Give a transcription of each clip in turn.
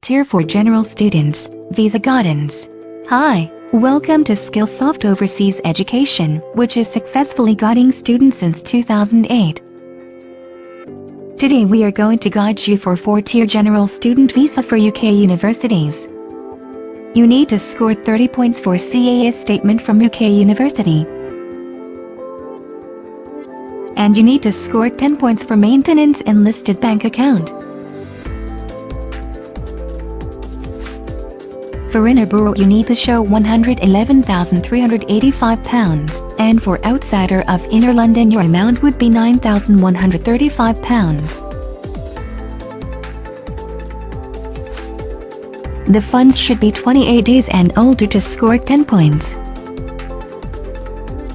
Tier for general students, visa guidance. Hi, welcome to Skillsoft Overseas Education, which is successfully guiding students since 2008. Today we are going to guide you for 4-tier general student visa for UK universities. You need to score 30 points for CAS statement from UK university. And you need to score 10 points for maintenance and listed bank account. For inner borough you need to show £111,385, and for outsider of inner London your amount would be £9,135. The funds should be 28 days and older to score 10 points.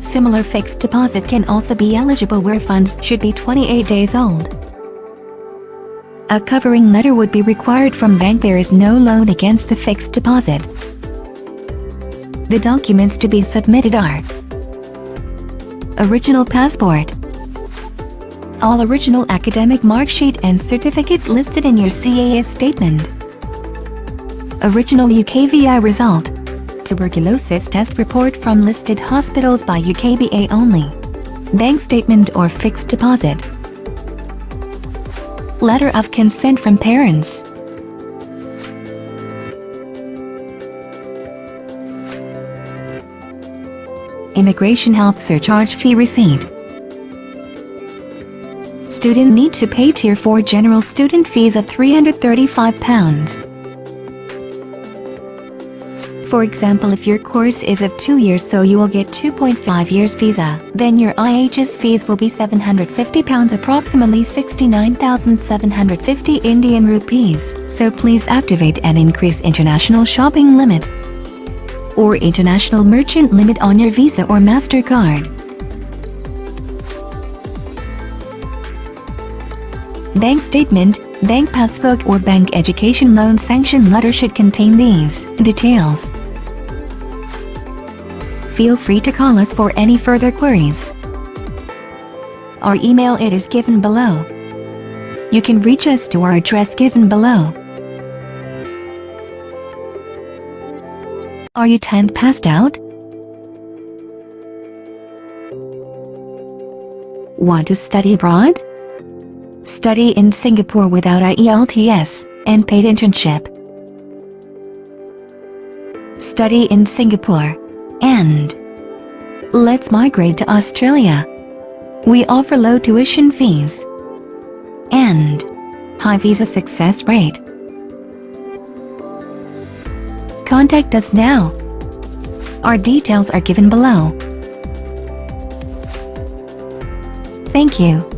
Similar fixed deposit can also be eligible where funds should be 28 days old. A covering letter would be required from bank. There is no loan against the fixed deposit. The documents to be submitted are: original passport, all original academic mark sheet and certificates listed in your CAS statement, original UKVI result, tuberculosis test report from listed hospitals by UKVA only, bank statement or fixed deposit, letter of consent from parents, immigration health surcharge fee receipt. Student need to pay Tier 4 general student fees of £335. For example, if your course is of 2 years, so you will get 2.5 years visa, then your IHS fees will be £750, approximately 69,750 Indian rupees. So please activate and increase international shopping limit or international merchant limit on your Visa or MasterCard. Bank statement, bank passbook or bank education loan sanction letter should contain these details. Feel free to call us for any further queries. Our email is given below. You can reach us to our address given below. Are you 10th passed out? Want to study abroad? Study in Singapore without IELTS and paid internship. Study in Singapore and let's migrate to Australia. We offer low tuition fees and high visa success rate. Contact us now. Our details are given below. Thank you.